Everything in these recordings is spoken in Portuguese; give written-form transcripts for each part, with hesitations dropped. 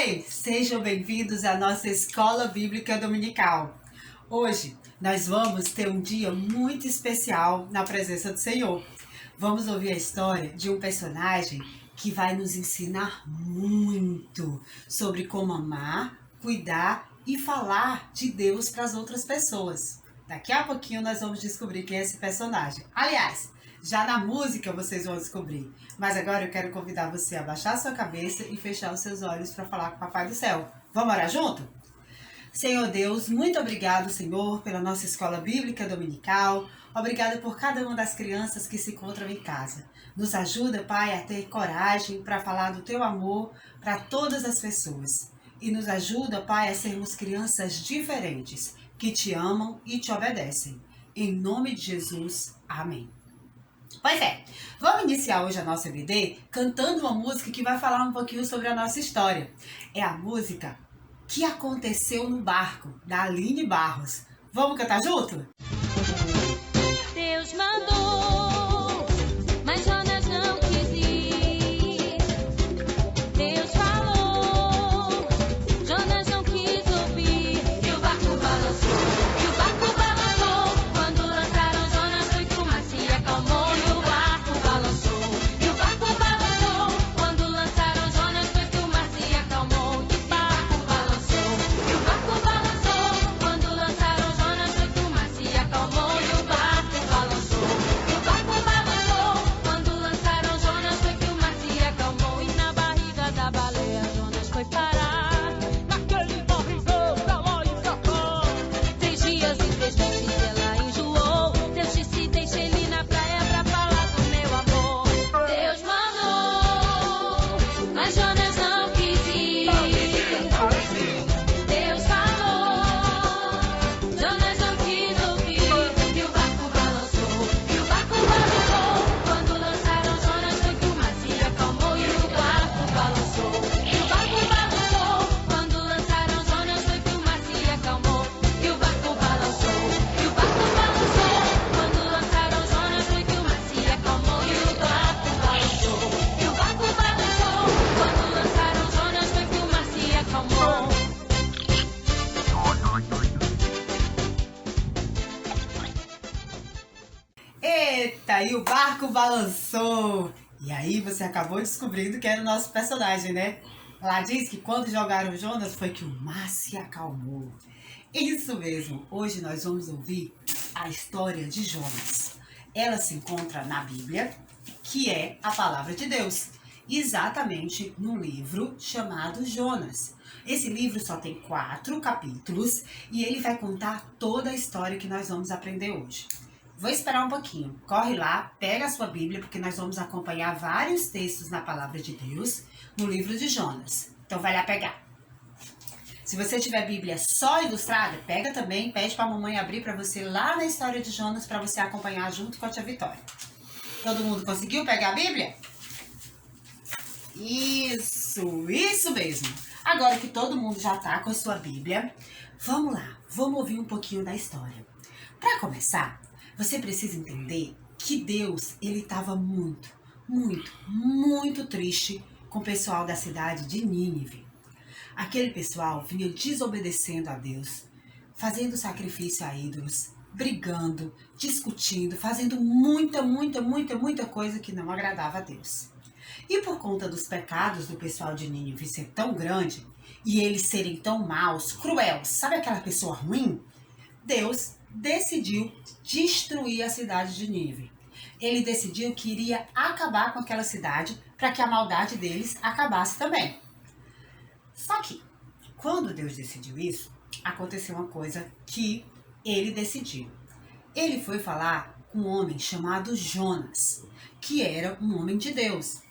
Ei, sejam bem-vindos à nossa Escola Bíblica Dominical. Hoje nós vamos ter um dia muito especial na presença do Senhor. Vamos ouvir a história de um personagem que vai nos ensinar muito sobre como amar, cuidar e falar de Deus para as outras pessoas. Daqui a pouquinho nós vamos descobrir quem é esse personagem. Aliás, já na música vocês vão descobrir. Mas agora eu quero convidar você a baixar a sua cabeça e fechar os seus olhos para falar com o Papai do Céu. Vamos orar junto? Senhor Deus, muito obrigado, Senhor, pela nossa Escola Bíblica Dominical. Obrigada por cada uma das crianças que se encontram em casa. Nos ajuda, Pai, a ter coragem para falar do Teu amor para todas as pessoas. E nos ajuda, Pai, a sermos crianças diferentes, que Te amam e Te obedecem. Em nome de Jesus, amém. Pois é, vamos iniciar hoje a nossa EBD cantando uma música que vai falar um pouquinho sobre a nossa história. É a música Que Aconteceu no Barco, da Aline Barros. Vamos cantar junto? Deus mandou, mas Jonas não quis ir. Deus falou, Jonas não quis ouvir. E o barco balançou, quando lançaram Jonas foi que o mar se acalmou. E o barco balançou, quando lançaram Jonas foi que o mar se acalmou. E o barco balançou, quando lançaram Jonas foi que o mar se acalmou. E o barco balançou, quando lançaram Jonas foi que o mar se acalmou. E na barriga da baleia Jonas foi parar, naquele barrigão pra lá e pra cá. 3 dias e 3 noites ela enjoou. Deus disse: deixa ele na praia pra falar do meu amor. Deus mandou, mas Jonas não quis ir. Deus falou, Jonas não quis ouvir. E o barco balançou, quando lançaram Jonas foi que o mar se acalmou. E o barco balançou, quando lançaram Jonas foi que o mar se acalmou. E o barco balançou, quando lançaram Jonas foi que o mar se acalmou. E o barco balançou, quando lançaram Jonas foi que o mar se acalmou. Eita, e o barco balançou! E aí você acabou descobrindo que era o nosso personagem, né? Lá diz que quando jogaram Jonas foi que o mar se acalmou. Isso mesmo, hoje nós vamos ouvir a história de Jonas. Ela se encontra na Bíblia, que é a palavra de Deus, exatamente no livro chamado Jonas. Esse livro só tem 4 capítulos e ele vai contar toda a história que nós vamos aprender hoje. Vou esperar um pouquinho. Corre lá, pega a sua Bíblia, porque nós vamos acompanhar vários textos na palavra de Deus no livro de Jonas. Então vai lá pegar. Se você tiver Bíblia só ilustrada, pega também, pede para a mamãe abrir para você lá na história de Jonas para você acompanhar junto com a tia Vitória. Todo mundo conseguiu pegar a Bíblia? Isso mesmo. Agora que todo mundo já está com a sua Bíblia, vamos lá, vamos ouvir um pouquinho da história. Para começar, você precisa entender que Deus, ele estava muito triste com o pessoal da cidade de Nínive. Aquele pessoal vinha desobedecendo a Deus, fazendo sacrifício a ídolos, brigando, discutindo, fazendo muita coisa que não agradava a Deus. E por conta dos pecados do pessoal de Nínive ser tão grande e eles serem tão maus, cruéis, sabe aquela pessoa ruim? Deus decidiu destruir a cidade de Nínive. Ele decidiu que iria acabar com aquela cidade para que a maldade deles acabasse também. Só que, quando Deus decidiu isso, aconteceu uma coisa que ele decidiu. Ele foi falar com um homem chamado Jonas, que era um homem de Deus.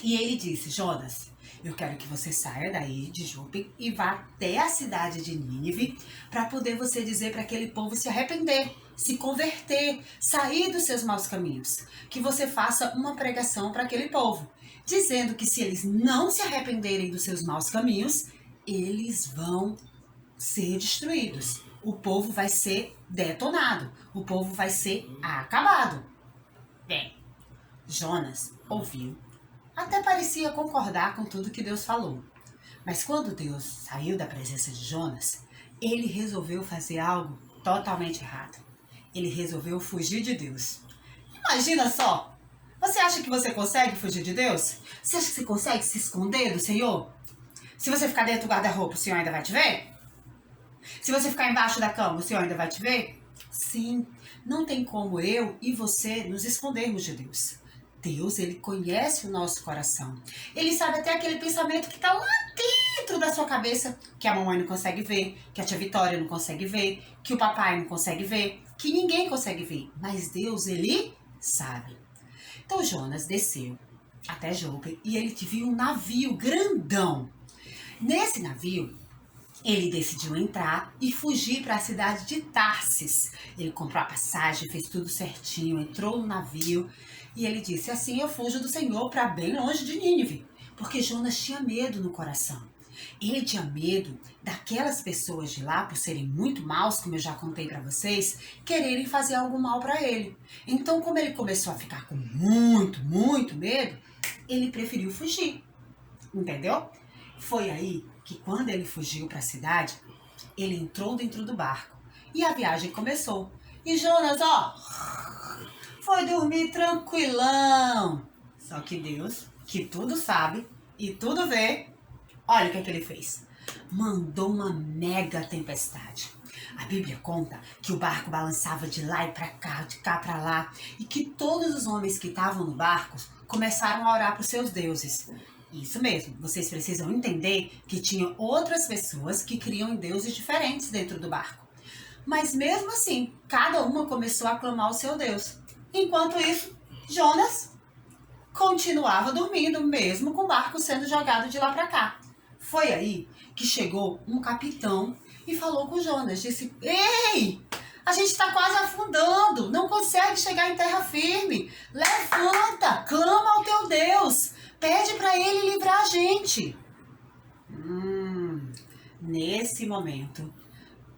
E ele disse: Jonas, eu quero que você saia daí de Jope e vá até a cidade de Nínive para poder você dizer para aquele povo se arrepender, se converter, sair dos seus maus caminhos. Que você faça uma pregação para aquele povo, dizendo que se eles não se arrependerem dos seus maus caminhos, eles vão ser destruídos. O povo vai ser detonado, o povo vai ser acabado. Bem, Jonas ouviu. Até parecia concordar com tudo que Deus falou. Mas quando Deus saiu da presença de Jonas, ele resolveu fazer algo totalmente errado. Ele resolveu fugir de Deus. Imagina só! Você acha que você consegue fugir de Deus? Você acha que você consegue se esconder do Senhor? Se você ficar dentro do guarda-roupa, o Senhor ainda vai te ver? Se você ficar embaixo da cama, o Senhor ainda vai te ver? Sim, não tem como eu e você nos escondermos de Deus. Deus, ele conhece o nosso coração. Ele sabe até aquele pensamento que está lá dentro da sua cabeça, que a mamãe não consegue ver, que a tia Vitória não consegue ver, que o papai não consegue ver, que ninguém consegue ver. Mas Deus, ele sabe. Então Jonas desceu até Jope e ele viu um navio grandão. Nesse navio, ele decidiu entrar e fugir para a cidade de Tarsis. Ele comprou a passagem, fez tudo certinho, entrou no navio e ele disse: assim eu fujo do Senhor para bem longe de Nínive. Porque Jonas tinha medo no coração. Ele tinha medo daquelas pessoas de lá, por serem muito maus, como eu já contei para vocês, quererem fazer algo mal para ele. Então, como ele começou a ficar com muito medo, ele preferiu fugir. Entendeu? Foi aí que quando ele fugiu para a cidade, ele entrou dentro do barco e a viagem começou. E Jonas, foi dormir tranquilão. Só que Deus, que tudo sabe e tudo vê, olha o que ele fez. Mandou uma mega tempestade. A Bíblia conta que o barco balançava de lá e para cá, de cá para lá, e que todos os homens que estavam no barco começaram a orar para os seus deuses. Isso mesmo, vocês precisam entender que tinha outras pessoas que criam em deuses diferentes dentro do barco. Mas mesmo assim, cada uma começou a clamar o seu Deus. Enquanto isso, Jonas continuava dormindo, mesmo com o barco sendo jogado de lá para cá. Foi aí que chegou um capitão e falou com Jonas, disse: ei, a gente está quase afundando, não consegue chegar em terra firme. Levanta, clama ao teu Deus. Pede para ele livrar a gente. Nesse momento,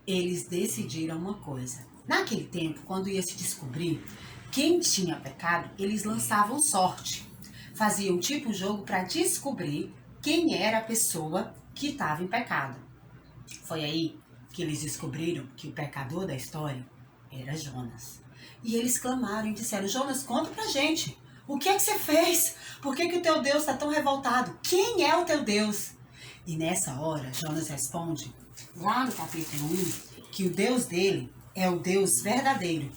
eles decidiram uma coisa. Naquele tempo, quando ia se descobrir quem tinha pecado, eles lançavam sorte. Faziam tipo um jogo para descobrir quem era a pessoa que estava em pecado. Foi aí que eles descobriram que o pecador da história era Jonas. E eles clamaram e disseram: Jonas, conta pra gente. O que é que você fez? Por que o teu Deus está tão revoltado? Quem é o teu Deus? E nessa hora, Jonas responde, lá no capítulo 1, que o Deus dele é o Deus verdadeiro.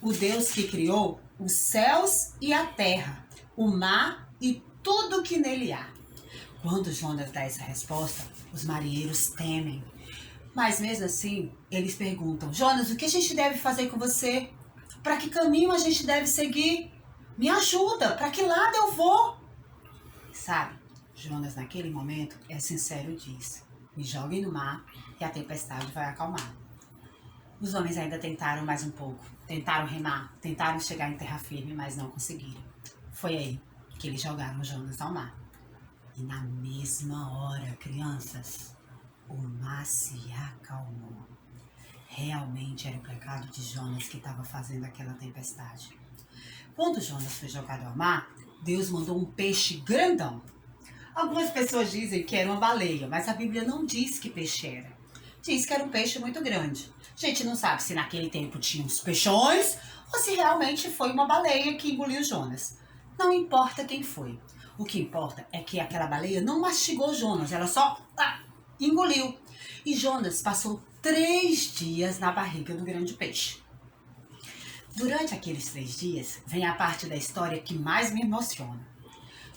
O Deus que criou os céus e a terra, o mar e tudo que nele há. Quando Jonas dá essa resposta, os marinheiros temem. Mas mesmo assim, eles perguntam: Jonas, o que a gente deve fazer com você? Para que caminho a gente deve seguir? Me ajuda, para que lado eu vou? Sabe, Jonas naquele momento é sincero e diz: me joguem no mar e a tempestade vai acalmar. Os homens ainda tentaram mais um pouco, tentaram remar, tentaram chegar em terra firme, mas não conseguiram. Foi aí que eles jogaram Jonas ao mar. E na mesma hora, crianças, o mar se acalmou. Realmente era o pecado de Jonas que estava fazendo aquela tempestade. Quando Jonas foi jogado ao mar, Deus mandou um peixe grandão. Algumas pessoas dizem que era uma baleia, mas a Bíblia não diz que peixe era. Diz que era um peixe muito grande. A gente não sabe se naquele tempo tinha uns peixões ou se realmente foi uma baleia que engoliu Jonas. Não importa quem foi. O que importa é que aquela baleia não mastigou Jonas, ela só engoliu. E Jonas passou 3 dias na barriga do grande peixe. Durante aqueles 3 dias, vem a parte da história que mais me emociona.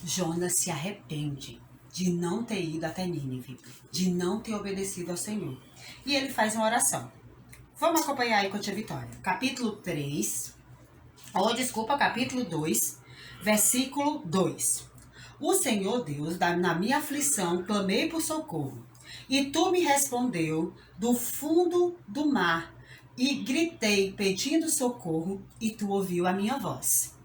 Jonas se arrepende de não ter ido até Nínive, de não ter obedecido ao Senhor. E ele faz uma oração. Vamos acompanhar aí com a tia Vitória. Capítulo 2, versículo 2. O Senhor Deus, na minha aflição, clamei por socorro, e tu me respondeu do fundo do mar, e gritei pedindo socorro, e tu ouviu a minha voz.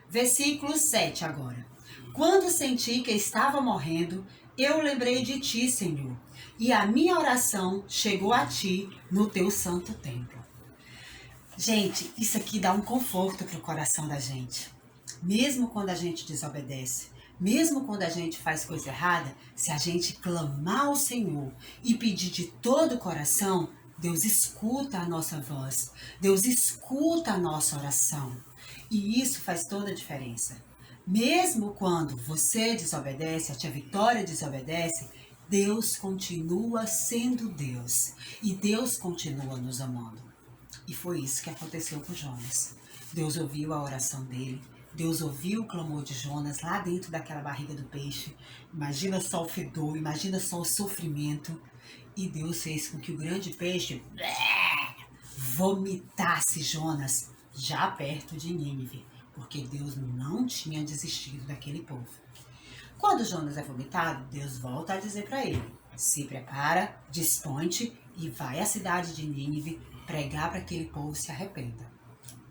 Versículo 7 agora. Quando senti que estava morrendo, eu lembrei de ti, Senhor, e a minha oração chegou a ti no teu santo templo. Gente, isso aqui dá um conforto para o coração da gente. Mesmo quando a gente desobedece, Mesmo quando a gente faz coisa errada, se a gente clamar ao Senhor e pedir de todo o coração, Deus escuta a nossa voz, Deus escuta a nossa oração. E isso faz toda a diferença. Mesmo quando você desobedece, a tia Vitória desobedece, Deus continua sendo Deus. E Deus continua nos amando. E foi isso que aconteceu com Jonas. Deus ouviu a oração dele. Deus ouviu o clamor de Jonas lá dentro daquela barriga do peixe. Imagina só o fedor, imagina só o sofrimento. E Deus fez com que o grande peixe vomitasse Jonas já perto de Nínive, porque Deus não tinha desistido daquele povo. Quando Jonas é vomitado, Deus volta a dizer para ele: se prepara, dispõe-te e vai à cidade de Nínive pregar para que aquele povo se arrependa.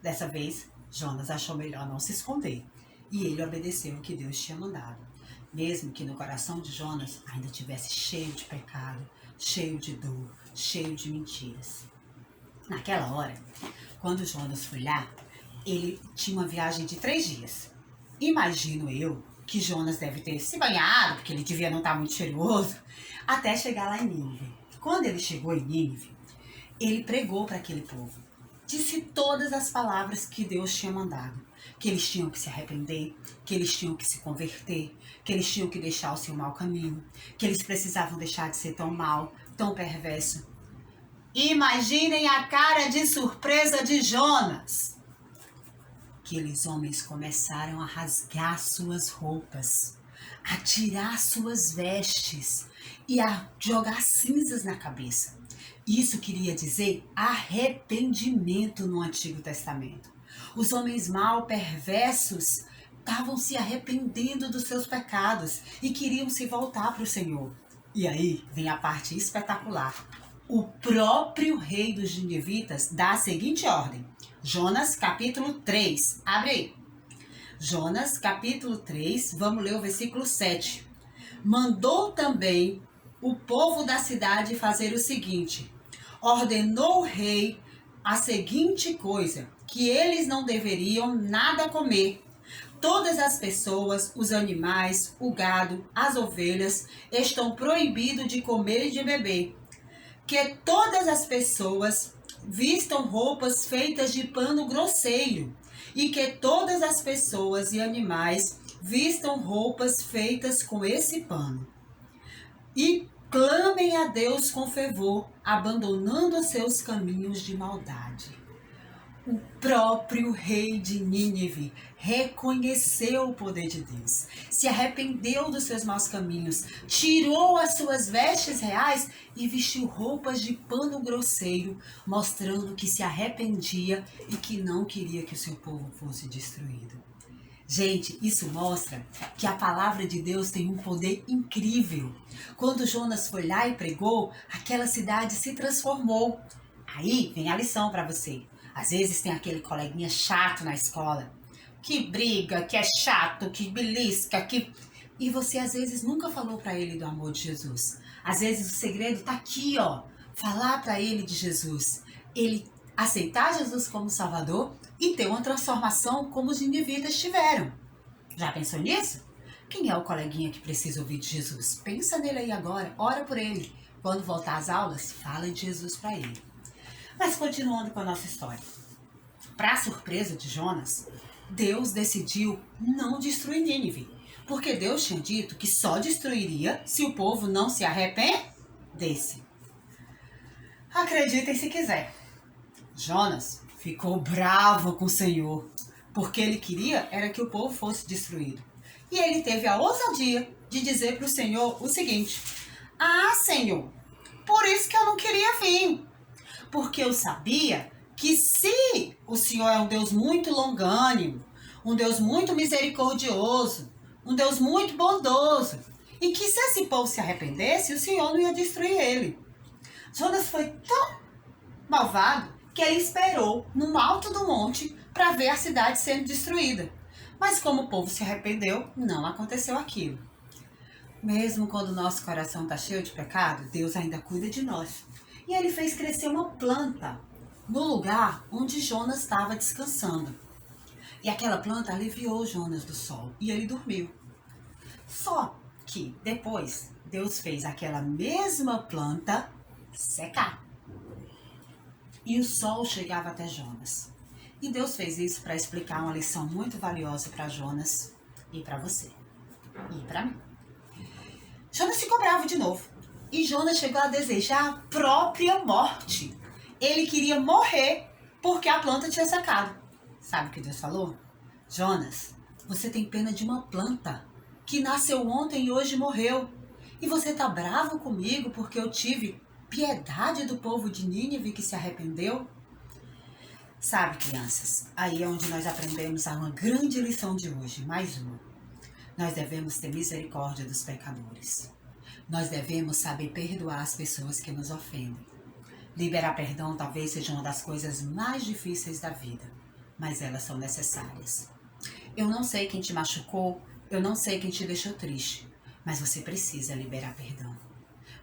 Dessa vez, Jonas achou melhor não se esconder e ele obedeceu o que Deus tinha mandado, mesmo que no coração de Jonas ainda tivesse cheio de pecado, cheio de dor, cheio de mentiras. Naquela hora, quando Jonas foi lá, ele tinha uma viagem de 3 dias. Imagino eu que Jonas deve ter se banhado, porque ele devia não estar muito cheiroso, até chegar lá em Nínive. Quando ele chegou em Nínive, ele pregou para aquele povo. Disse todas as palavras que Deus tinha mandado. Que eles tinham que se arrepender, que eles tinham que se converter, que eles tinham que deixar o seu mau caminho, que eles precisavam deixar de ser tão mau, tão perverso. Imaginem a cara de surpresa de Jonas. Aqueles homens começaram a rasgar suas roupas, a tirar suas vestes e a jogar cinzas na cabeça. Isso queria dizer arrependimento no Antigo Testamento. Os homens mal perversos estavam se arrependendo dos seus pecados e queriam se voltar para o Senhor. E aí vem a parte espetacular. O próprio rei dos ninivitas dá a seguinte ordem. Jonas, capítulo 3. Abre aí. Jonas, capítulo 3, vamos ler o versículo 7. Mandou também o povo da cidade fazer o seguinte. Ordenou o rei a seguinte coisa, que eles não deveriam nada comer. Todas as pessoas, os animais, o gado, as ovelhas, estão proibidos de comer e de beber. Que todas as pessoas vistam roupas feitas de pano grosseiro, e que todas as pessoas e animais vistam roupas feitas com esse pano. E clamem a Deus com fervor, abandonando os seus caminhos de maldade. O próprio rei de Nínive reconheceu o poder de Deus, se arrependeu dos seus maus caminhos, tirou as suas vestes reais e vestiu roupas de pano grosseiro, mostrando que se arrependia e que não queria que o seu povo fosse destruído. Gente, isso mostra que a palavra de Deus tem um poder incrível. Quando Jonas foi lá e pregou, aquela cidade se transformou. Aí vem a lição para você. Às vezes tem aquele coleguinha chato na escola, que briga, que é chato, que belisca, que... E você às vezes nunca falou para ele do amor de Jesus. Às vezes o segredo tá aqui, ó. Falar para ele de Jesus. Ele aceitar Jesus como Salvador e ter uma transformação como os ninivitas tiveram. Já pensou nisso? Quem é o coleguinha que precisa ouvir de Jesus? Pensa nele aí agora, ora por ele. Quando voltar às aulas, fala de Jesus para ele. Mas continuando com a nossa história. Para surpresa de Jonas, Deus decidiu não destruir Nínive, porque Deus tinha dito que só destruiria se o povo não se arrependesse. Acreditem se quiser. Jonas ficou bravo com o Senhor, porque ele queria era que o povo fosse destruído. E ele teve a ousadia de dizer para o Senhor o seguinte: ah, Senhor, por isso que eu não queria vir. Porque eu sabia que se o Senhor é um Deus muito longânimo, um Deus muito misericordioso, um Deus muito bondoso, e que se esse povo se arrependesse, o Senhor não ia destruir ele. Jonas foi tão malvado que ele esperou no alto do monte para ver a cidade sendo destruída. Mas como o povo se arrependeu, não aconteceu aquilo. Mesmo quando o nosso coração está cheio de pecado, Deus ainda cuida de nós. E ele fez crescer uma planta no lugar onde Jonas estava descansando. E aquela planta aliviou Jonas do sol e ele dormiu. Só que depois Deus fez aquela mesma planta secar. E o sol chegava até Jonas. E Deus fez isso para explicar uma lição muito valiosa para Jonas e para você. E para mim. Jonas ficou bravo de novo. E Jonas chegou a desejar a própria morte. Ele queria morrer porque a planta tinha secado. Sabe o que Deus falou? Jonas, você tem pena de uma planta que nasceu ontem e hoje morreu. E você tá bravo comigo porque eu tive piedade do povo de Nínive que se arrependeu? Sabe, crianças, aí é onde nós aprendemos uma grande lição de hoje, mais uma. Nós devemos ter misericórdia dos pecadores. Nós devemos saber perdoar as pessoas que nos ofendem. Liberar perdão talvez seja uma das coisas mais difíceis da vida, mas elas são necessárias. Eu não sei quem te machucou, eu não sei quem te deixou triste, mas você precisa liberar perdão.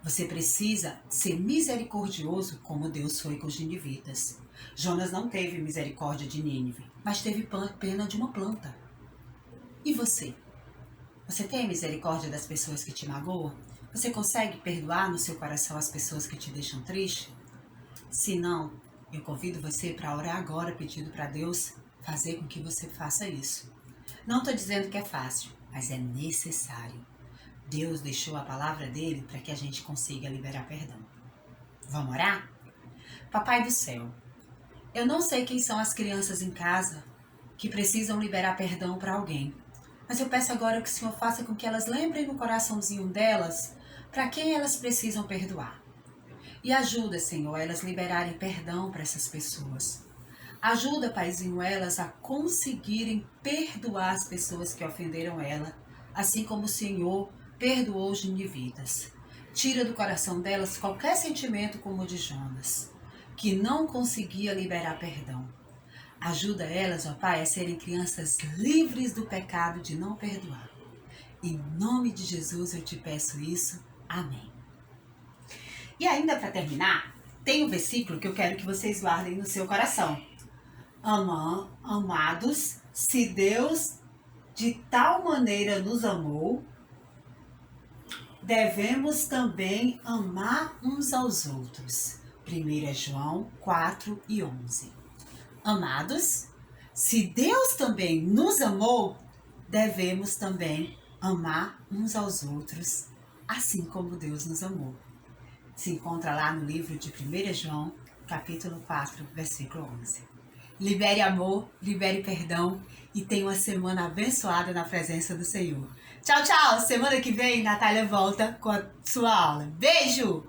Você precisa ser misericordioso como Deus foi com os ninivitas. Jonas não teve misericórdia de Nínive, mas teve pena de uma planta. E você? Você tem misericórdia das pessoas que te magoam? Você consegue perdoar no seu coração as pessoas que te deixam triste? Se não, eu convido você para orar agora pedindo para Deus fazer com que você faça isso. Não estou dizendo que é fácil, mas é necessário. Deus deixou a palavra dele para que a gente consiga liberar perdão. Vamos orar? Papai do céu, eu não sei quem são as crianças em casa que precisam liberar perdão para alguém, mas eu peço agora que o Senhor faça com que elas lembrem no coraçãozinho delas para quem elas precisam perdoar. E ajuda, Senhor, elas liberarem perdão para essas pessoas. Ajuda, Paizinho, elas a conseguirem perdoar as pessoas que ofenderam ela, assim como o Senhor perdoou os ninivitas. Tira do coração delas qualquer sentimento como o de Jonas, que não conseguia liberar perdão. Ajuda elas, ó Pai, a serem crianças livres do pecado de não perdoar. Em nome de Jesus eu te peço isso. Amém. E ainda para terminar, tem um versículo que eu quero que vocês guardem no seu coração. Amados, se Deus de tal maneira nos amou, devemos também amar uns aos outros. 1 João 4:11. Amados, se Deus também nos amou, devemos também amar uns aos outros, assim como Deus nos amou. Se encontra lá no livro de 1 João, capítulo 4, versículo 11. Libere amor, libere perdão e tenha uma semana abençoada na presença do Senhor. Tchau, tchau! Semana que vem, Natália volta com a sua aula. Beijo!